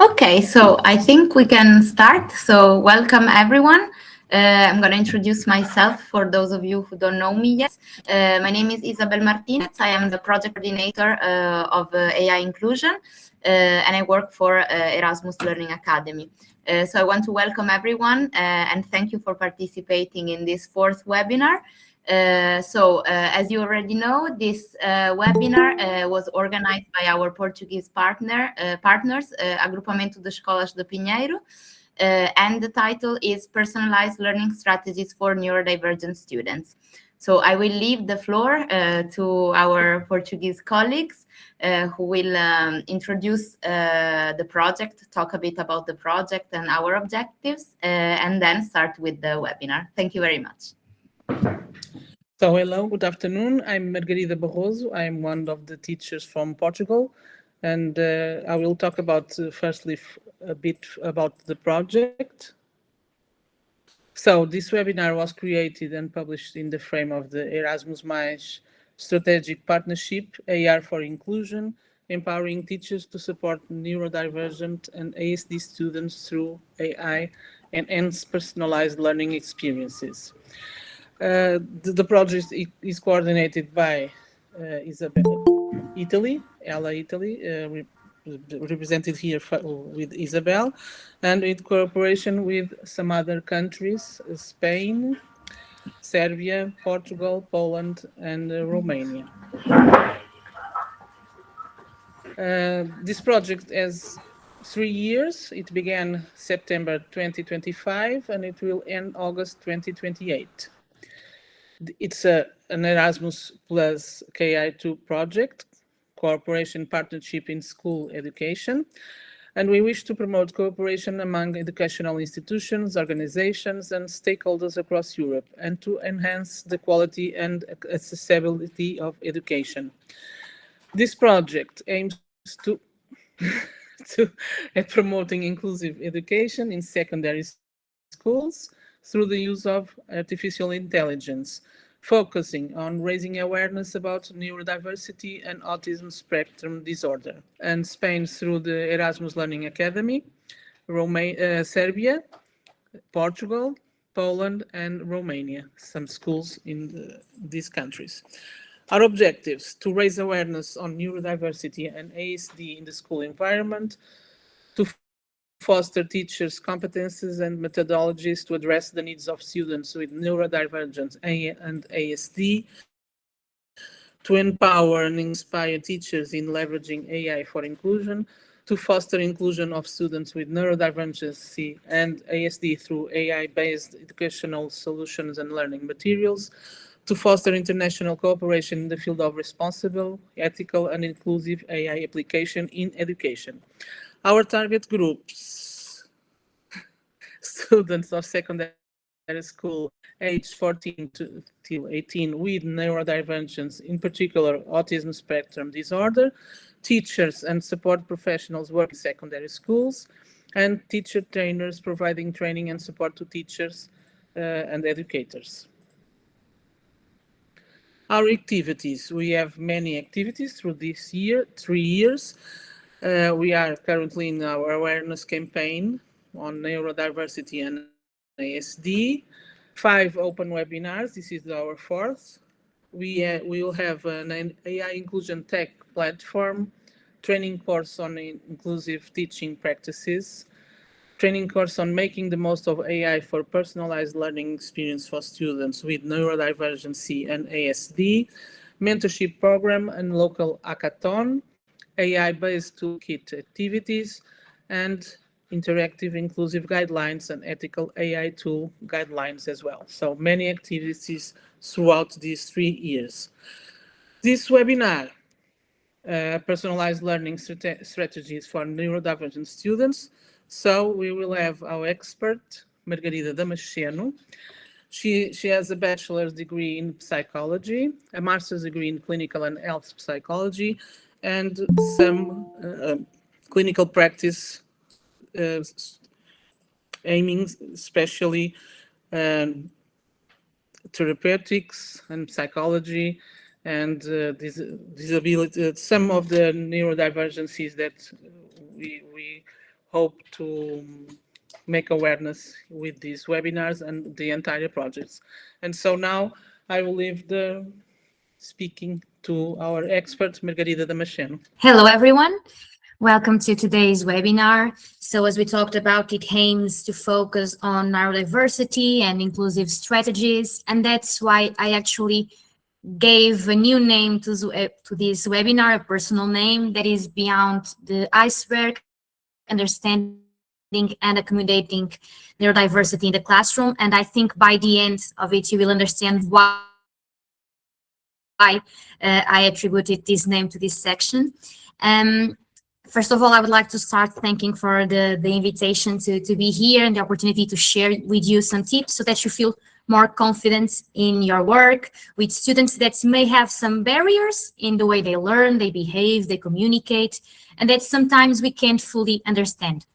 Okay, so I think we can start. So welcome everyone. I'm going to introduce myself for those of you who don't know me yet. My name is Isabel Martinez. I am the project coordinator of AI-nclusion, and I work for Erasmus Learning Academy. So I want to welcome everyone and thank you for participating in this fourth webinar. As you already know, this webinar was organized by our Portuguese partners, Agrupamento de Escolas de Pinheiro, and the title is Personalized Learning Strategies for Neurodivergent Students. So I will leave the floor to our Portuguese colleagues who will introduce the project, talk a bit about the project and our objectives, and then start with the webinar. Thank you very much. So hello, good afternoon. I'm Margarida Barroso. I'm one of the teachers from Portugal, and I will talk about firstly a bit about the project. So this webinar was created and published in the frame of the Erasmus Strategic Partnership, AR for Inclusion, empowering teachers to support neurodivergent and ASD students through AI and hence personalized learning experiences. The project is coordinated by Isabel, Italy, represented here with Isabel, and in cooperation with some other countries, Spain, Serbia, Portugal, Poland, and Romania. This project has 3 years. It began September 2025 and it will end August 2028. It's an Erasmus plus KA2 project, cooperation partnership in school education, and we wish to promote cooperation among educational institutions, organizations, and stakeholders across Europe, and to enhance the quality and accessibility of education. This project aims at promoting inclusive education in secondary schools through the use of artificial intelligence, focusing on raising awareness about neurodiversity and autism spectrum disorder, and Spain through the Erasmus Learning Academy, Serbia, Portugal, Poland, and Romania, some schools in these countries. Our objectives: to raise awareness on neurodiversity and ASD in the school environment, to foster teachers' competences and methodologies to address the needs of students with neurodivergence and ASD, to empower and inspire teachers in leveraging AI for inclusion, to foster inclusion of students with neurodivergency and ASD through AI-based educational solutions and learning materials, to foster international cooperation in the field of responsible, ethical, and inclusive AI application in education. Our target groups: students of secondary school aged 14 till 18 with neurodivergence, in particular autism spectrum disorder, teachers and support professionals working in secondary schools, and teacher trainers providing training and support to teachers and educators. Our activities: we have many activities through this year, 3 years. We are currently in our awareness campaign on neurodiversity and ASD. 5 open webinars. This is our 4th. We will have an AI inclusion tech platform, training course on inclusive teaching practices, training course on making the most of AI for personalized learning experience for students with neurodivergency and ASD, mentorship program and local hackathon, AI-based toolkit activities, and interactive inclusive guidelines and ethical AI tool guidelines as well. So many activities throughout these 3 years. This webinar, personalized learning strategies for neurodivergent students. So we will have our expert, Margarida Damasceno. She has a bachelor's degree in psychology, a master's degree in clinical and health psychology, and some clinical practice aiming especially therapeutics and psychology and disability, some of the neurodivergencies that we hope to make awareness with these webinars and the entire projects. And so now I will leave the speaking to our expert, Margarida Damasceno. Hello, everyone. Welcome to today's webinar. So as we talked about, it aims to focus on neurodiversity and inclusive strategies. And that's why I actually gave a new name to this webinar, a personal name that is beyond the iceberg, understanding and accommodating neurodiversity in the classroom. And I think by the end of it, you will understand why I attributed this name to this section. First of all, I would like to start thanking for the invitation to be here and the opportunity to share with you some tips so that you feel more confident in your work with students that may have some barriers in the way they learn, they behave, they communicate, and that sometimes we can't fully understand.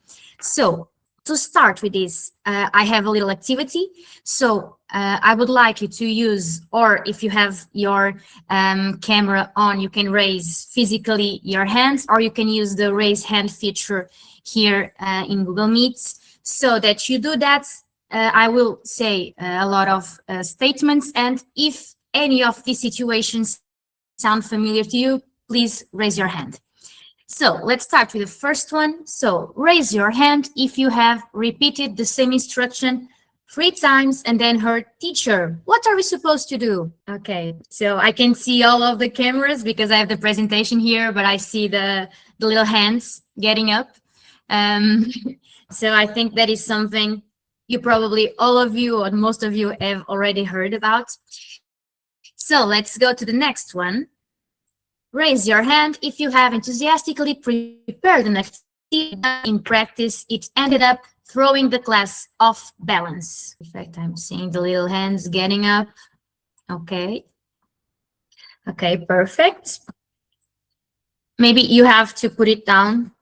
So to start with this, I have a little activity. So I would like you to use, or if you have your camera on, you can raise physically your hands, or you can use the raise hand feature here in Google Meets. So that you do that, I will say a lot of statements, and if any of these situations sound familiar to you, please raise your hand. So let's start with the first one. So raise your hand if you have repeated the same instruction 3 times and then heard, teacher, what are we supposed to do? Okay, so I can see all of the cameras because I have the presentation here, but I see the little hands getting up. So I think that is something you probably, all of you or most of you have already heard about. So let's go to the next one. Raise your hand if you have enthusiastically prepared an activity. In practice, it ended up throwing the class off balance. In fact, I'm seeing the little hands getting up. Okay. Okay, perfect. Maybe you have to put it down,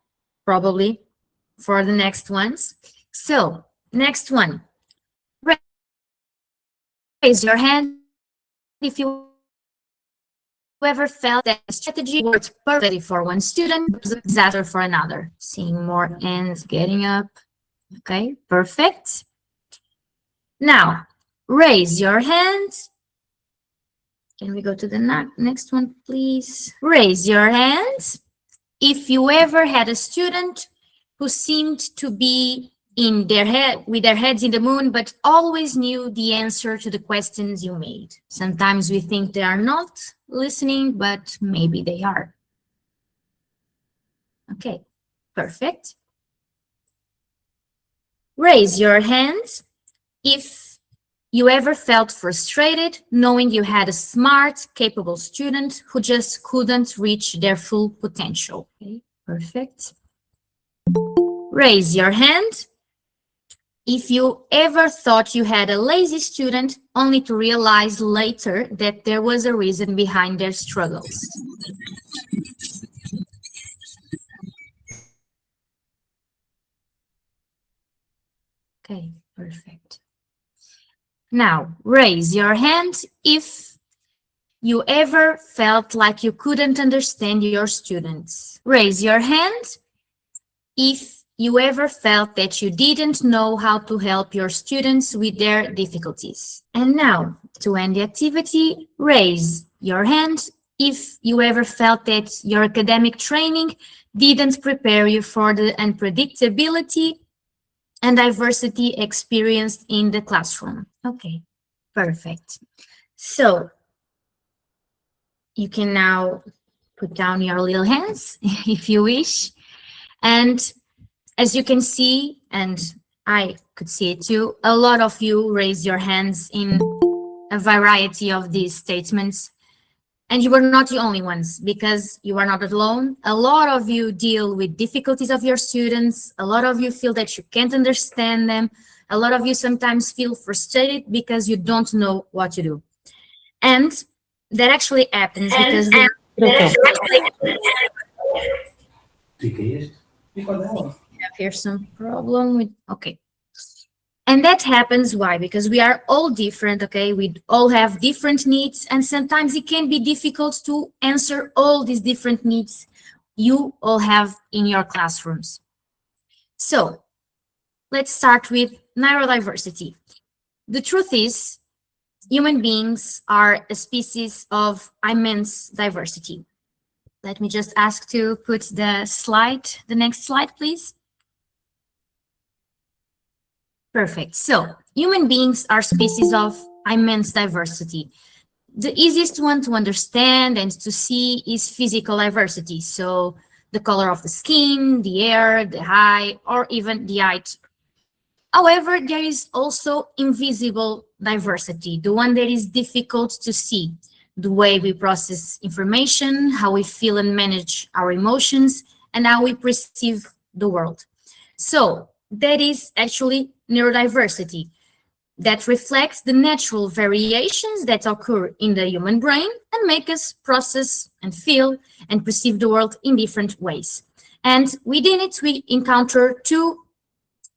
probably, for the next ones. So, next one. Raise your hand if you ever felt that strategy worked perfectly for one student, but was a disaster for another. Seeing more hands getting up. Okay, perfect. Now, raise your hand. Can we go to the next one, please? Raise your hand if you ever had a student who seemed to be in their head, with their heads in the moon, but always knew the answer to the questions you made. Sometimes we think they are not listening, but maybe they are. Okay, perfect. Raise your hand if you ever felt frustrated knowing you had a smart, capable student who just couldn't reach their full potential. Okay, perfect. Raise your hand if you ever thought you had a lazy student only to realize later that there was a reason behind their struggles. Okay, perfect. Now, raise your hand if you ever felt like you couldn't understand your students. Raise your hand if you ever felt that you didn't know how to help your students with their difficulties. And now, to end the activity, raise your hand if you ever felt that your academic training didn't prepare you for the unpredictability and diversity experienced in the classroom. Okay, perfect. So, you can now put down your little hands if you wish. And as you can see, and I could see it too, a lot of you raise your hands in a variety of these statements. And you were not the only ones, because you are not alone. A lot of you deal with difficulties of your students. A lot of you feel that you can't understand them. A lot of you sometimes feel frustrated because you don't know what to do. And that actually happens because have here some problem with, okay. And that happens, why? Because we are all different, okay? We all have different needs, and sometimes it can be difficult to answer all these different needs you all have in your classrooms. So let's start with neurodiversity. The truth is, human beings are a species of immense diversity. Let me just ask to put the next slide, please. Perfect. So human beings are species of immense diversity. The easiest one to understand and to see is physical diversity. So the color of the skin, the hair, the height, or even the height. However, there is also invisible diversity, the one that is difficult to see, the way we process information, how we feel and manage our emotions, and how we perceive the world. So that is actually neurodiversity that reflects the natural variations that occur in the human brain and make us process and feel and perceive the world in different ways. And within it, we encounter two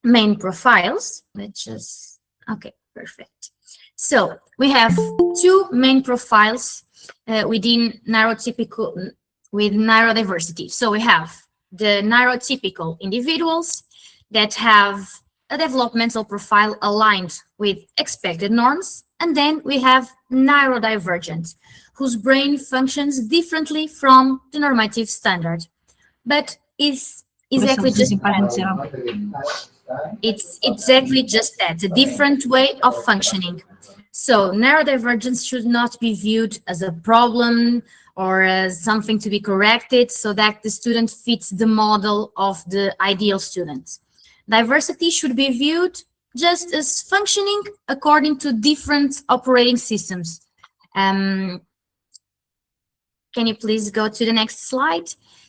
main profiles. Okay, perfect. So we have two main profiles within neurodiversity. So we have the neurotypical individuals that have a developmental profile aligned with expected norms. And then we have neurodivergent, whose brain functions differently from the normative standard, but is exactly just that. It's exactly just that, a different way of functioning. So neurodivergence should not be viewed as a problem or as something to be corrected so that the student fits the model of the ideal student. Diversity should be viewed just as functioning according to different operating systems. Can you please go to the next slide?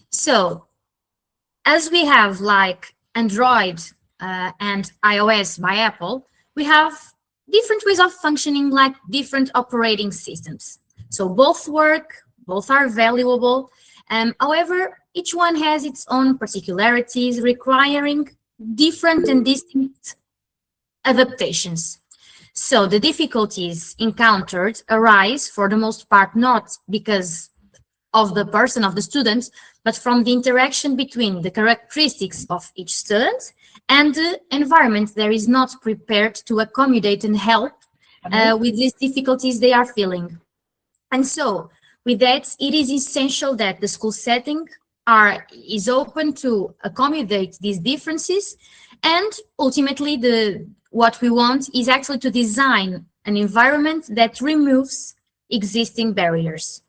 So, as we have like Android and iOS by Apple, we have different ways of functioning like different operating systems. So both work, both are valuable. However, each one has its own particularities requiring different and distinct adaptations. So the difficulties encountered arise for the most part not because of the person, of the student, but from the interaction between the characteristics of each student and the environment that is not prepared to accommodate and help with these difficulties they are feeling. And so with that, it is essential that the school setting is open to accommodate these differences. And ultimately, what we want is actually to design an environment that removes existing barriers.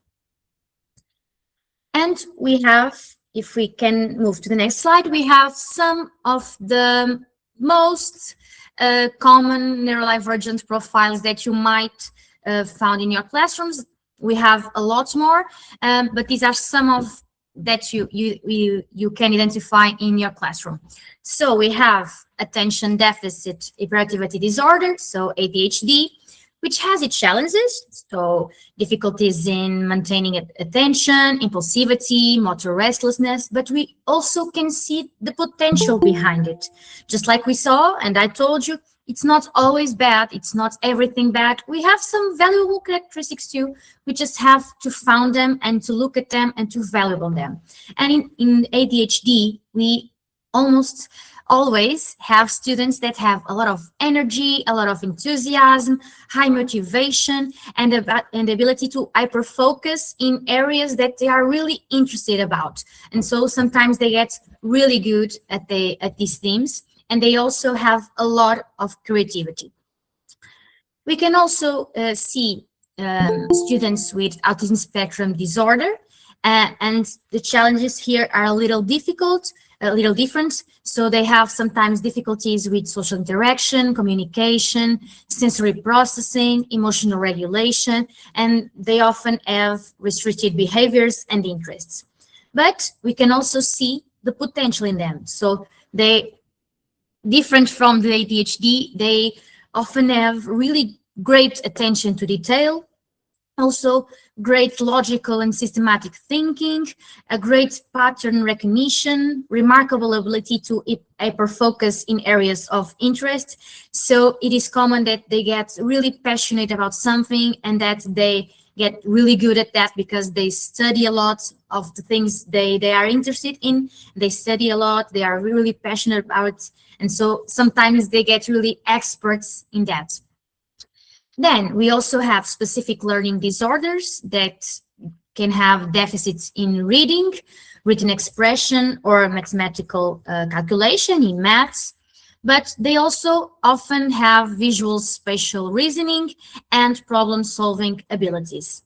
And we have, if we can move to the next slide, we have some of the most common neurodivergent profiles that you might found in your classrooms. We have a lot more, but these are some of that you can identify in your classroom. So we have attention deficit hyperactivity disorder, so ADHD, which has its challenges, so difficulties in maintaining attention, impulsivity, motor restlessness, but we also can see the potential behind it. Just like we saw, and I told you, it's not always bad, it's not everything bad. We have some valuable characteristics too. We just have to find them and to look at them and to value them. And in ADHD, we almost always have students that have a lot of energy, a lot of enthusiasm, high motivation, and the ability to hyper-focus in areas that they are really interested about. And so sometimes they get really good at these themes, and they also have a lot of creativity. We can also see students with autism spectrum disorder, and the challenges here are a little difficult, a little different. So they have sometimes difficulties with social interaction, communication, sensory processing, emotional regulation, and they often have restricted behaviors and interests. But we can also see the potential in them. So they, different from the ADHD, they often have really great attention to detail, also great logical and systematic thinking, a great pattern recognition, remarkable ability to hyper-focus in areas of interest. So it is common that they get really passionate about something and that they get really good at that because they study a lot of the things they are interested in. They study a lot, they are really passionate about, and so sometimes they get really experts in that. Then we also have specific learning disorders that can have deficits in reading, written expression, or mathematical calculation in maths, but they also often have visual spatial reasoning and problem-solving abilities.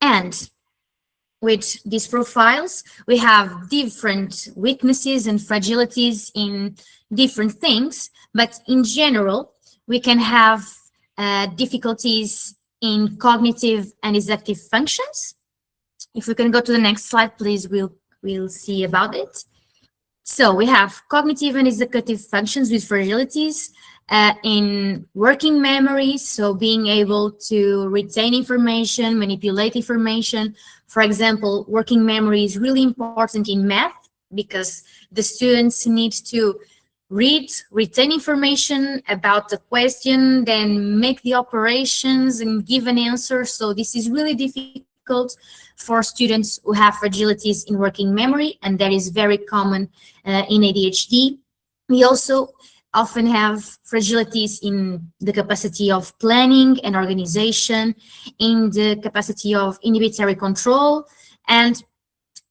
And with these profiles, we have different weaknesses and fragilities in different things, but in general, we can have difficulties in cognitive and executive functions. If we can go to the next slide, please, we'll see about it. So we have cognitive and executive functions with fragilities in working memory, so being able to retain information, manipulate information. For example, working memory is really important in math because the students need to read, retain information about the question, then make the operations and give an answer. So this is really difficult for students who have fragilities in working memory, and that is very common in ADHD. We also often have fragilities in the capacity of planning and organization, in the capacity of inhibitory control, and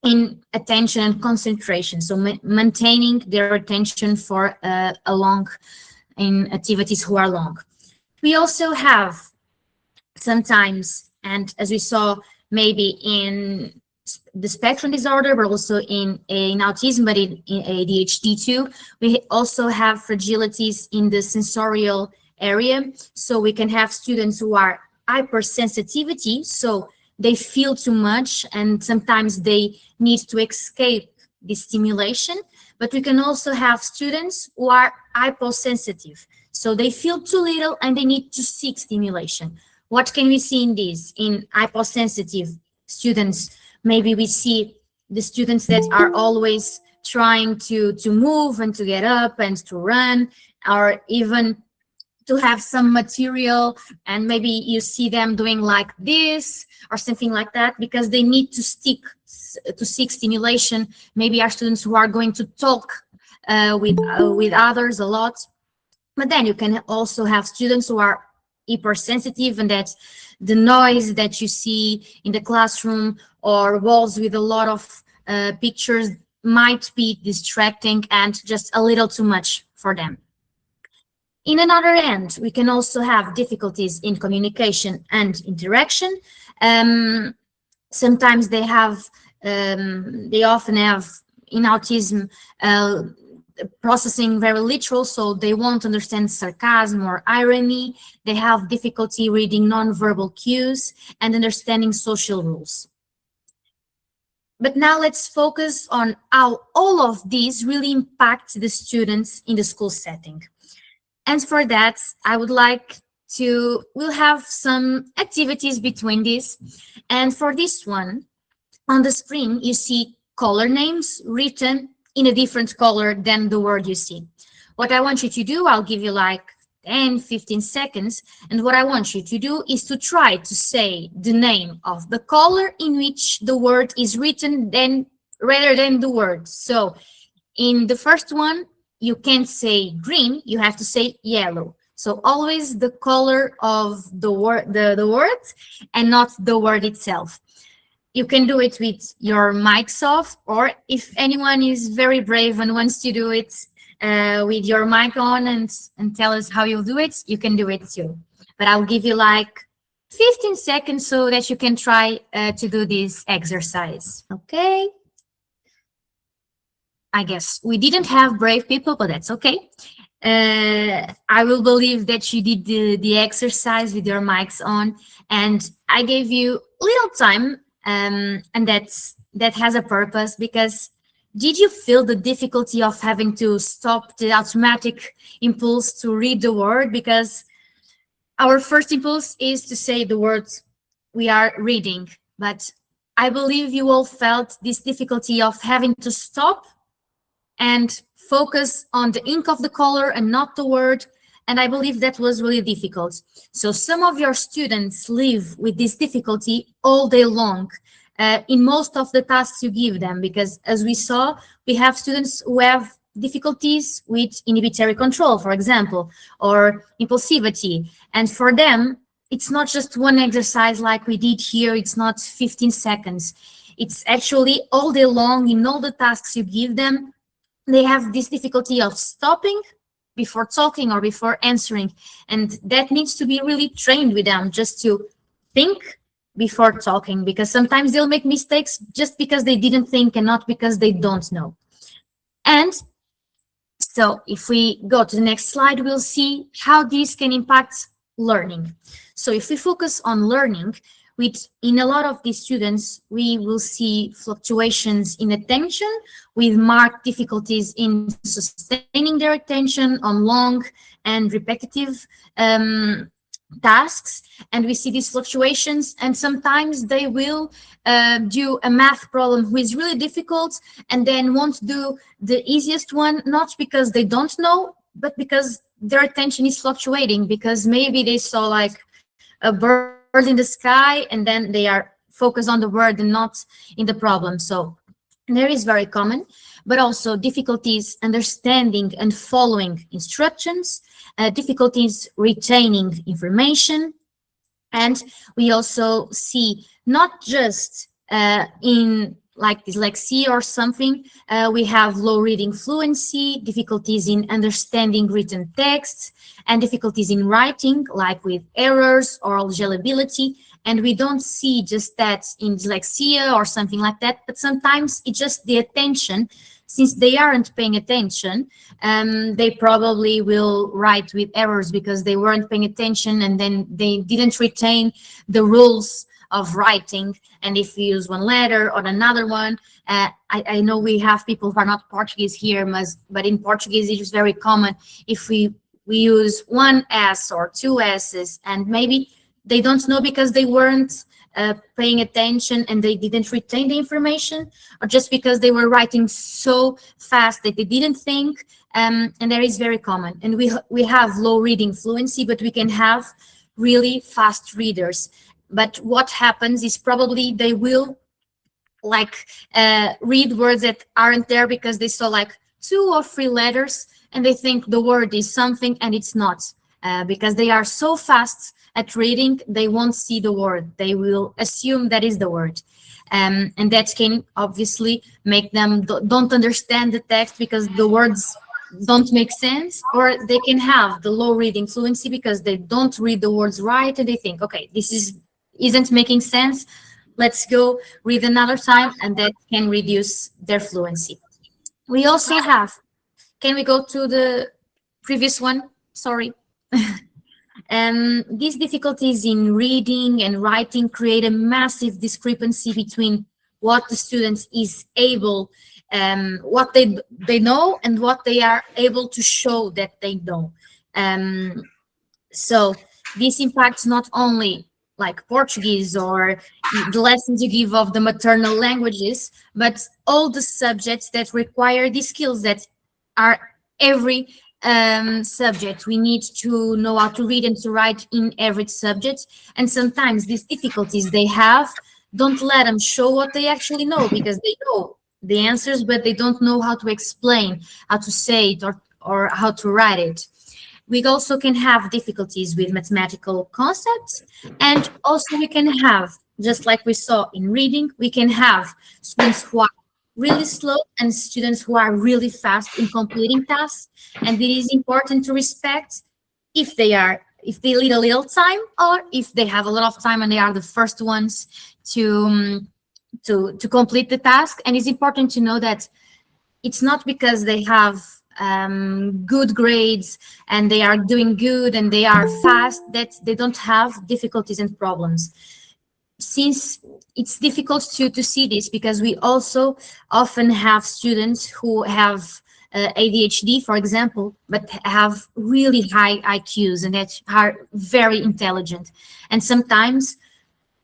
in attention and concentration, so maintaining their attention for in activities who are long. We also have sometimes, and as we saw maybe in the spectrum disorder, but also in autism, but in ADHD too, we also have fragilities in the sensorial area. So we can have students who are hypersensitivity, so they feel too much and sometimes they need to escape the stimulation. But we can also have students who are hyposensitive, so they feel too little and they need to seek stimulation. What can we see in this? In hyposensitive students, maybe we see the students that are always trying to move and to get up and to run, or even to have some material, and maybe you see them doing like this or something like that because they need to seek stimulation. Maybe our students who are going to talk with others a lot. But then you can also have students who are hypersensitive, and that the noise that you see in the classroom or walls with a lot of pictures might be distracting and just a little too much for them. In another end, we can also have difficulties in communication and interaction. Sometimes they often have in autism processing very literal, so they won't understand sarcasm or irony. They have difficulty reading nonverbal cues and understanding social rules. But now let's focus on how all of these really impact the students in the school setting. And for that, I would like we'll have some activities between these. And for this one, on the screen, you see color names written in a different color than the word you see. What I want you to do, I'll give you like 10, 15 seconds. And what I want you to do is to try to say the name of the color in which the word is written rather than the word. So in the first one, you can't say green, you have to say yellow. So always the color of the word, the word, and not the word itself. You can do it with your mics off, or if anyone is very brave and wants to do it with your mic on and tell us how you'll do it, you can do it too. But I'll give you like 15 seconds so that you can try to do this exercise. Okay. I guess we didn't have brave people, but that's okay. I will believe that you did the exercise with your mics on, and I gave you little time, and that has a purpose, because did you feel the difficulty of having to stop the automatic impulse to read the word? Because our first impulse is to say the words we are reading, but I believe you all felt this difficulty of having to stop and focus on the ink of the color and not the word, And I believe that was really difficult. So some of your students live with this difficulty all day long in most of the tasks you give them, because as we saw, we have students who have difficulties with inhibitory control, for example, or impulsivity. And for them, it's not just one exercise like we did here. It's not 15 seconds. It's actually all day long in all the tasks you give them. They have this difficulty of stopping before talking or before answering. And that needs to be really trained with them, just to think before talking, because sometimes they'll make mistakes just because they didn't think and not because they don't know. And so if we go to the next slide, we'll see how this can impact learning. So if we focus on learning, in a lot of these students, we will see fluctuations in attention with marked difficulties in sustaining their attention on long and repetitive tasks. And we see these fluctuations, and sometimes they will do a math problem which is really difficult and then won't do the easiest one, not because they don't know, but because their attention is fluctuating, because maybe they saw like a bird in the sky and then they are focused on the word and not in the problem. So there is very common, but also difficulties understanding and following instructions, difficulties retaining information. And we also see not just in like dyslexia or something, we have low reading fluency, difficulties in understanding written texts, and difficulties in writing, like with errors or legibility. And we don't see just that in dyslexia or something like that, but sometimes it's just the attention. Since they aren't paying attention, they probably will write with errors because they weren't paying attention and then they didn't retain the rules of writing. And if you use one letter or another one, I know we have people who are not Portuguese here, but in Portuguese it is very common if we use one S or two S's, and maybe they don't know because they weren't paying attention and they didn't retain the information, or just because they were writing so fast that they didn't think, and that is very common. And we have low reading fluency, but we can have really fast readers. But what happens is probably they will like read words that aren't there because they saw like 2 or 3 letters and they think the word is something and it's not, because they are so fast at reading, they won't see the word. They will assume that is the word. And that can obviously make them don't understand the text because the words don't make sense, or they can have the low reading fluency because they don't read the words right and they think, okay, this isn't making sense. Let's go read another time, and that can reduce their fluency. We also have, can we go to the previous one? Sorry. These difficulties in reading and writing create a massive discrepancy between what the student is able, what they know and what they are able to show that they know. So this impacts not only like Portuguese or the lessons you give of the maternal languages, but all the subjects that require these skills that are every subject. We need to know how to read and to write in every subject. And sometimes these difficulties they have don't let them show what they actually know, because they know the answers, but they don't know how to explain, how to say it, or how to write it. We also can have difficulties with mathematical concepts, and also we can have, just like we saw in reading, we can have students who are really slow and students who are really fast in completing tasks. And it is important to respect if they need a little time, or if they have a lot of time and they are the first ones to complete the task. And it's important to know that it's not because they have good grades and they are doing good and they are fast that they don't have difficulties and problems. Since it's difficult to see this, because we also often have students who have ADHD, for example, but have really high IQs and that are very intelligent. And sometimes,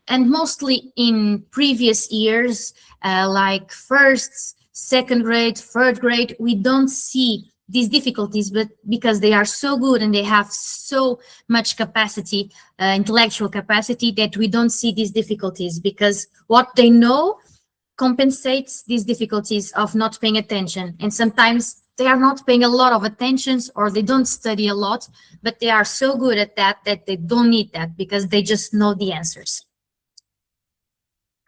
and mostly in previous years, like first, second grade, third grade, we don't see these difficulties, but because they are so good and they have so much capacity, intellectual capacity, that we don't see these difficulties, because what they know compensates these difficulties of not paying attention. And sometimes they are not paying a lot of attention, or they don't study a lot, but they are so good at that that they don't need that, because they just know the answers.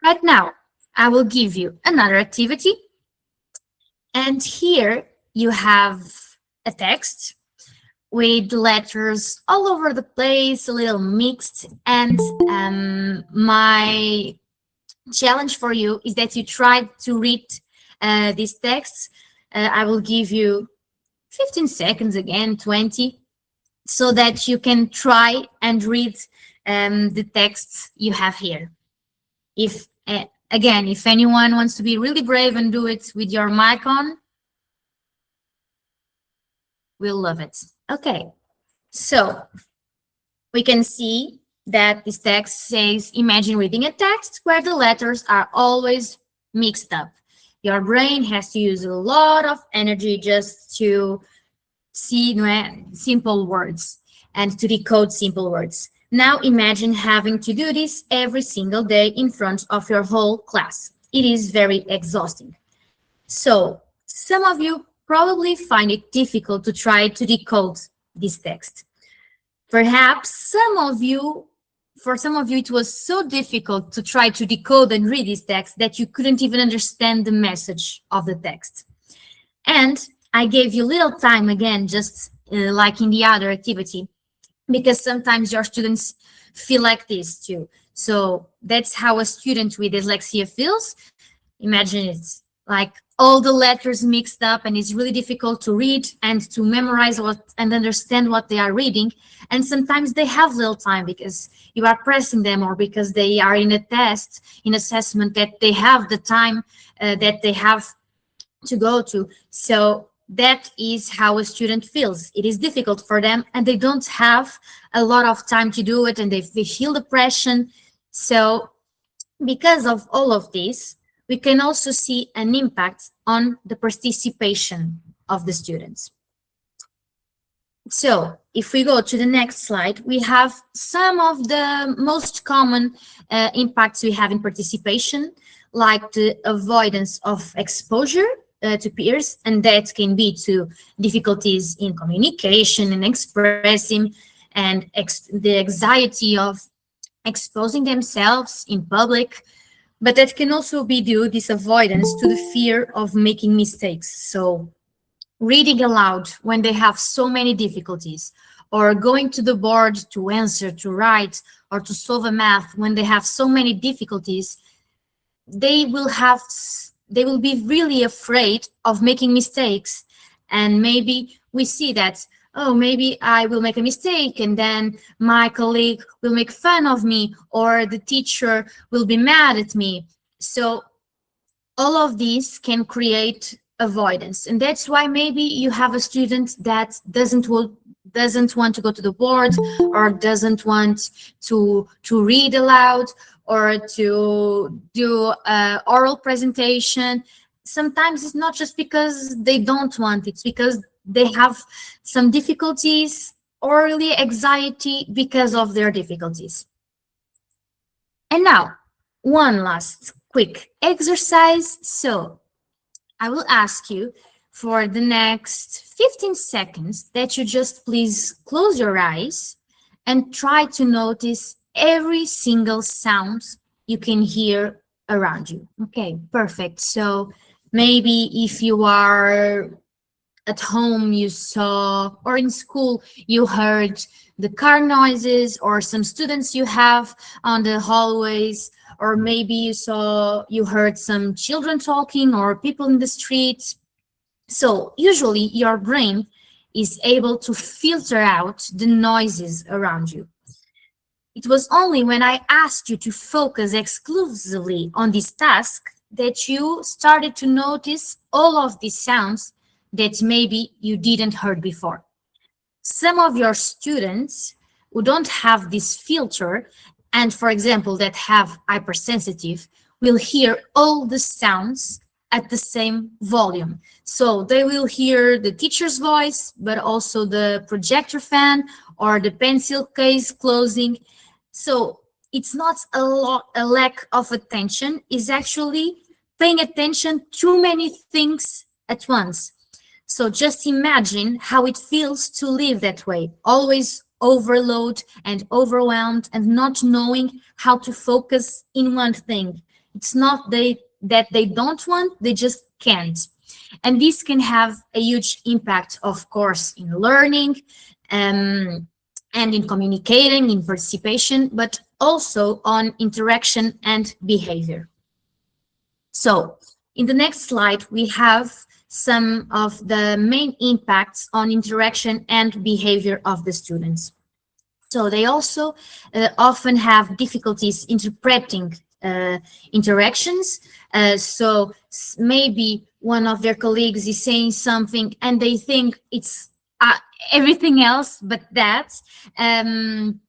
Right now, I will give you another activity. And here you have a text with letters all over the place, a little mixed. And my challenge for you is that you try to read these texts. I will give you 15 seconds again, 20, so that you can try and read the texts you have here. If again, if anyone wants to be really brave and do it with your mic on, we'll love it. Okay, so we can see that this text says, imagine reading a text where the letters are always mixed up. Your brain has to use a lot of energy just to see simple words and to decode simple words. Now imagine having to do this every single day in front of your whole class. It is very exhausting. So some of you probably find it difficult to try to decode this text. Perhaps for some of you, it was so difficult to try to decode and read this text that you couldn't even understand the message of the text. And I gave you little time again, just like in the other activity, because sometimes your students feel like this too. So that's how a student with dyslexia feels. Imagine it's like all the letters mixed up, and it's really difficult to read and to memorize and understand what they are reading. And sometimes they have little time because you are pressing them, or because they are in a test, in assessment, that they have the time that they have to go to. So that is how a student feels. It is difficult for them, and they don't have a lot of time to do it, and they feel depression. So because of all of this, we can also see an impact on the participation of the students. So if we go to the next slide, we have some of the most common impacts we have in participation, like the avoidance of exposure to peers, and that can be to difficulties in communication and expressing, and the anxiety of exposing themselves in public. But that can also be due, this avoidance, to the fear of making mistakes. So reading aloud when they have so many difficulties, or going to the board to answer, to write, or to solve a math when they have so many difficulties, they will be really afraid of making mistakes. And maybe we see that, oh, maybe I will make a mistake and then my colleague will make fun of me, or the teacher will be mad at me. So all of these can create avoidance. And that's why maybe you have a student that doesn't want to go to the board, or doesn't want to read aloud, or to do oral presentation. Sometimes it's not just because they don't want, it's because they have some difficulties or really anxiety because of their difficulties. And now, one last quick exercise. So I will ask you for the next 15 seconds that you just please close your eyes and try to notice every single sound you can hear around you. Okay, perfect. So maybe if you are at home, you saw, or in school, you heard the car noises, or some students you have on the hallways, or maybe you heard some children talking, or people in the streets. So usually your brain is able to filter out the noises around you. It was only when I asked you to focus exclusively on this task that you started to notice all of these sounds that maybe you didn't heard before. Some of your students who don't have this filter, and for example, that have hypersensitive, will hear all the sounds at the same volume. So they will hear the teacher's voice, but also the projector fan or the pencil case closing. So it's not a lack of attention, it's actually paying attention to many things at once. So just imagine how it feels to live that way, always overload and overwhelmed and not knowing how to focus in one thing. It's not that they don't want, they just can't. And this can have a huge impact, of course, in learning and in communicating, in participation, but also on interaction and behavior. So in the next slide, we have some of the main impacts on interaction and behavior of the students. So they also often have difficulties interpreting interactions. So maybe one of their colleagues is saying something and they think it's everything else but that. And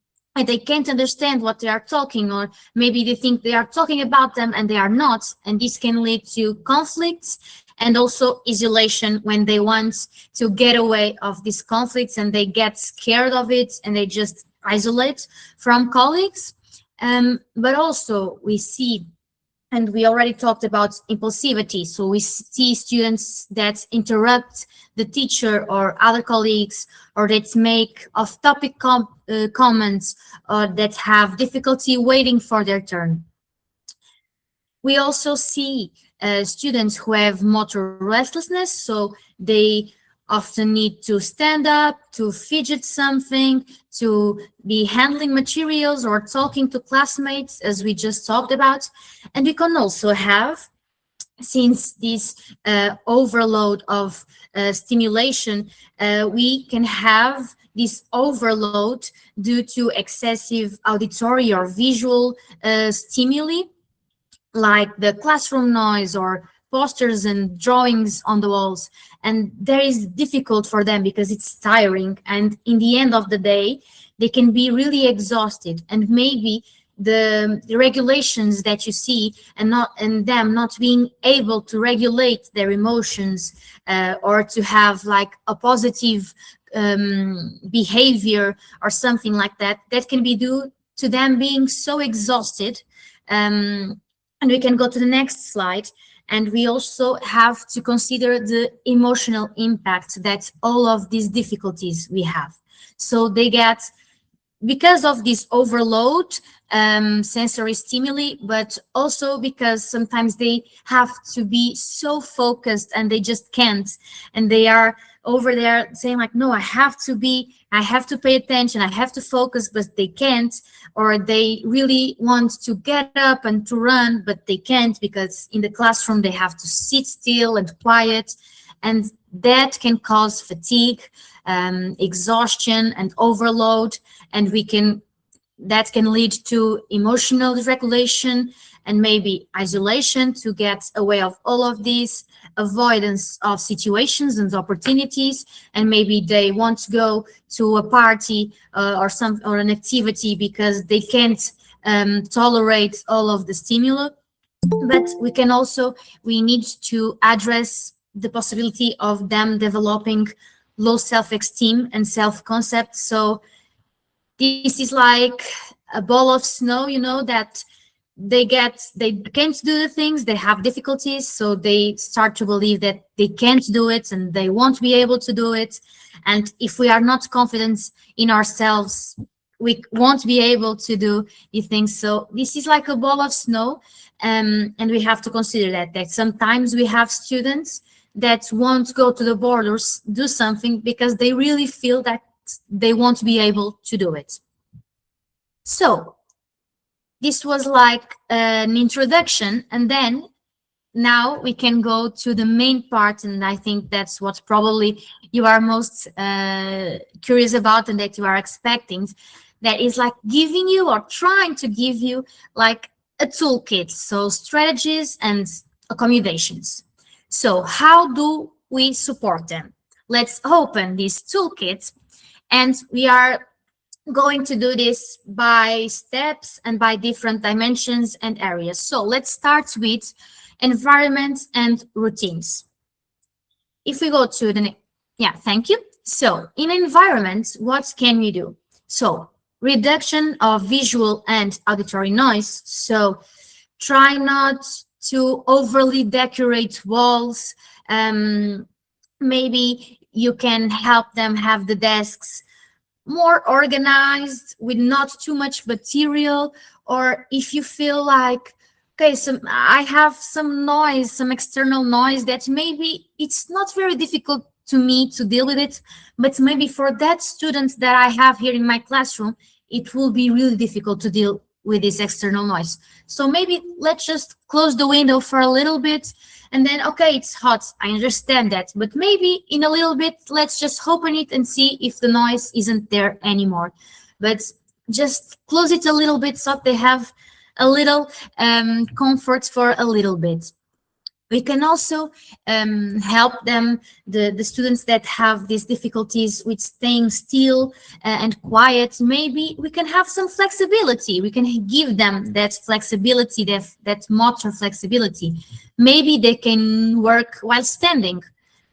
they can't understand what they are talking, or maybe they think they are talking about them and they are not. And this can lead to conflicts and also isolation when they want to get away of these conflicts and they get scared of it and they just isolate from colleagues. But also we see, and we already talked about impulsivity. So we see students that interrupt the teacher or other colleagues, or that make off-topic comments, or that have difficulty waiting for their turn. We also see students who have motor restlessness, so they often need to stand up, to fidget something, to be handling materials or talking to classmates, as we just talked about. And we can also have, since this overload of stimulation, we can have this overload due to excessive auditory or visual stimuli, like the classroom noise or posters and drawings on the walls. And that is difficult for them because it's tiring, and in the end of the day they can be really exhausted, and maybe the regulations that you see and them not being able to regulate their emotions or to have like a positive behavior or something like that, that can be due to them being so exhausted. And we can go to the next slide. And we also have to consider the emotional impact that all of these difficulties we have. So they get, because of this overload, sensory stimuli, but also because sometimes they have to be so focused and they just can't. And they are over there saying like, no, I have to pay attention, I have to focus, but they can't. Or they really want to get up and to run, but they can't because in the classroom they have to sit still and quiet. And that can cause fatigue, exhaustion and overload. And that can lead to emotional dysregulation and maybe isolation to get away of all of these, avoidance of situations and opportunities, and maybe they want to go to a party or an activity because they can't tolerate all of the stimuli. But we need to address the possibility of them developing low self-esteem and self-concept. So this is like a ball of snow, that they can't do the things, they have difficulties, so they start to believe that they can't do it and they won't be able to do it. And if we are not confident in ourselves, we won't be able to do the things. So this is like a ball of snow, and we have to consider that sometimes we have students that won't go to the board or do something because they really feel that they won't be able to do it. So this was like an introduction, and then now we can go to the main part, and I think that's what probably you are most curious about and that you are expecting. That is like giving you or trying to give you like a toolkit, so strategies and accommodations. So how do we support them? Let's open this toolkit, and we are going to do this by steps and by different dimensions and areas. So let's start with environment, and routines. If we go to the next, yeah, thank you. So in environment, what can we do? So reduction of visual and auditory noise. So try not to overly decorate walls. Maybe you can help them have the desks more organized with not too much material. Or if you feel like, okay, so I have some noise, some external noise that maybe it's not very difficult to me to deal with it, but maybe for that student that I have here in my classroom, it will be really difficult to deal with this external noise. So maybe let's just close the window for a little bit, and then, okay, it's hot, I understand that, but maybe in a little bit, let's just open it and see if the noise isn't there anymore. But just close it a little bit so they have a little comfort for a little bit. We can also help them, the students that have these difficulties with staying still and quiet. Maybe we can have some flexibility. We can give them that flexibility, that motor flexibility. Maybe they can work while standing.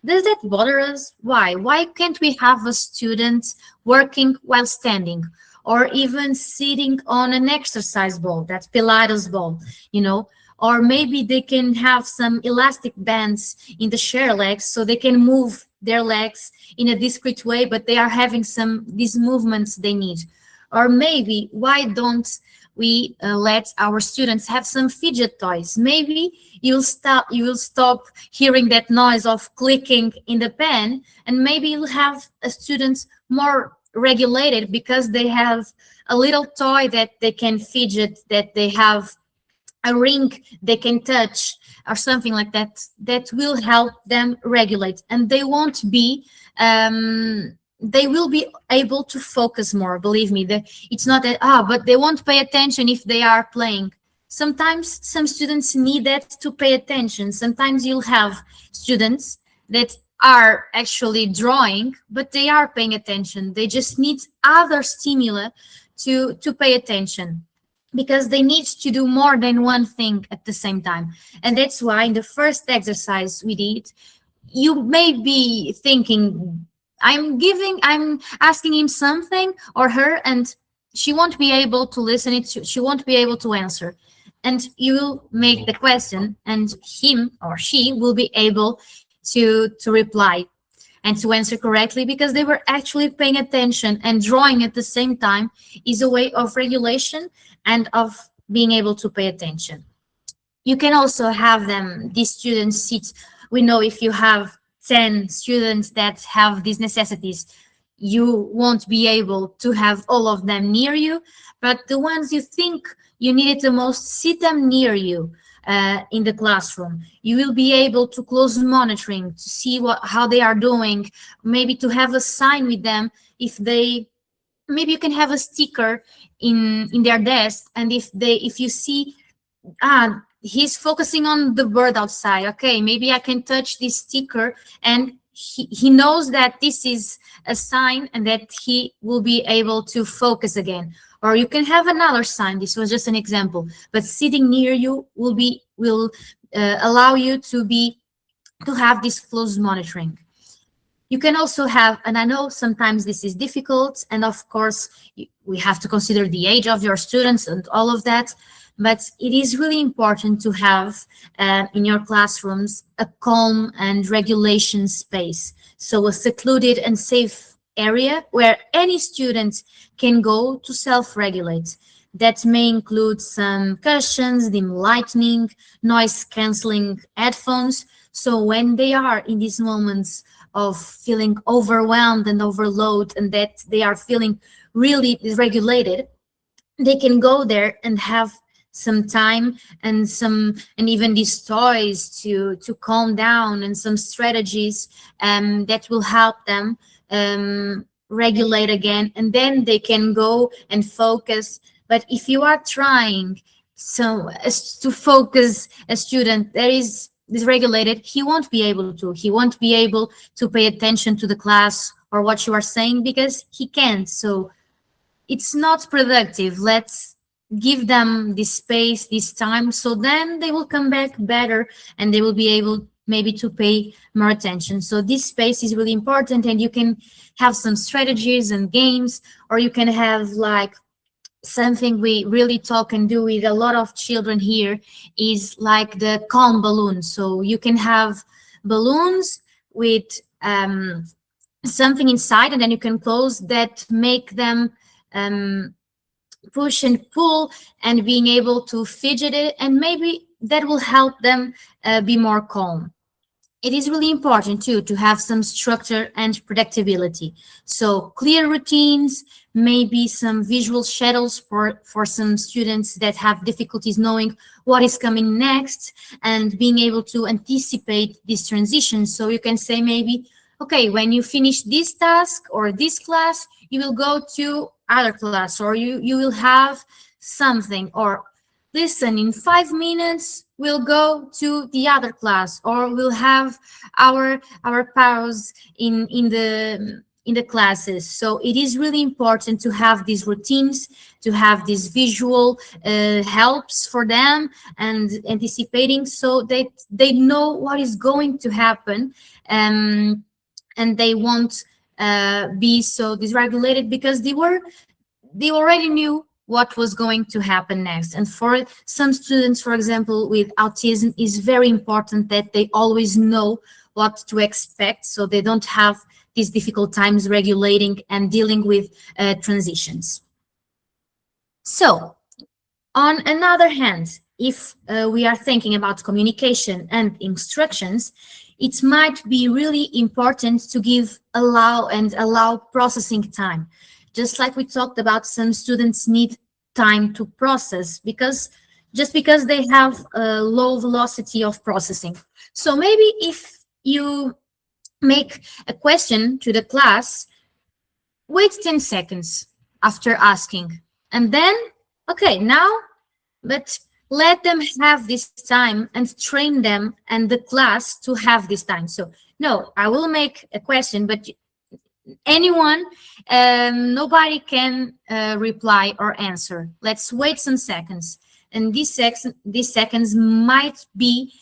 Does that bother us? Why? Why can't we have a student working while standing? Or even sitting on an exercise ball, that Pilates ball, you know? Or maybe they can have some elastic bands in the chair legs so they can move their legs in a discrete way, but they are having these movements they need. Or maybe, why don't we let our students have some fidget toys? Maybe you will stop hearing that noise of clicking in the pen, and maybe you'll have a student more regulated because they have a little toy that they can fidget, that they have a ring they can touch or something like that, that will help them regulate, and they won't be they will be able to focus more. Believe me, it's not that but they won't pay attention if they are playing. Sometimes some students need that to pay attention. Sometimes you'll have students that are actually drawing, but they are paying attention. They just need other stimuli to pay attention, because they need to do more than one thing at the same time. And that's why in the first exercise we did, you may be thinking, I'm asking him something or her, and she won't be able to listen she won't be able to answer. And you will make the question, and him or she will be able to reply and to answer correctly, because they were actually paying attention. And drawing at the same time is a way of regulation and of being able to pay attention. You can also have these students sit. We know if you have 10 students that have these necessities, you won't be able to have all of them near you, but the ones you think you need it the most, sit them near you. In the classroom, you will be able to close monitoring to see how they are doing. Maybe to have a sign with them. Maybe you can have a sticker in their desk, and if you see he's focusing on the bird outside, okay, maybe I can touch this sticker, and he knows that this is a sign and that he will be able to focus again. Or you can have another sign. This was just an example, but sitting near you will allow you to have this close monitoring. You can also have, and I know sometimes this is difficult, and of course we have to consider the age of your students and all of that, but it is really important to have in your classrooms a calm and regulation space. So a secluded and safe area where any student can go to self-regulate. That may include some cushions, dim lighting, noise-canceling headphones. So when they are in these moments of feeling overwhelmed and overloaded, and that they are feeling really dysregulated, they can go there and have some time and even these toys to calm down, and some strategies that will help them regulate again, and then they can go and focus. But if you are trying to focus a student that is dysregulated, he won't be able to pay attention to the class or what you are saying, because he can't. So it's not productive. Let's give them this space, this time, so then they will come back better and they will be able maybe to pay more attention. So this space is really important, and you can have some strategies and games, or you can have like something we really talk and do with a lot of children here is like the calm balloon. So you can have balloons with something inside, and then you can close that make them push and pull and being able to fidget it, and maybe that will help them be more calm. It is really important too to have some structure and predictability. So clear routines, maybe some visual schedules for some students that have difficulties knowing what is coming next and being able to anticipate this transition. So you can say maybe, okay, when you finish this task or this class, you will go to other class, or you will have something, or listen, in 5 minutes we'll go to the other class, or we'll have our pause in the classes. So it is really important to have these routines, to have these visual helps for them and anticipating, so that they know what is going to happen, and they won't be so dysregulated because they already knew what was going to happen next. And for some students, for example, with autism, it's very important that they always know what to expect, so they don't have these difficult times regulating and dealing with transitions. So, on another hand, if we are thinking about communication and instructions, it might be really important to allow processing time. Just like we talked about, some students need time to process because they have a low velocity of processing. So maybe if you make a question to the class, wait 10 seconds after asking, and then, okay, now, but let them have this time and train them and the class to have this time. So no, I will make a question, but anyone, nobody can reply or answer. Let's wait some seconds. And these seconds might be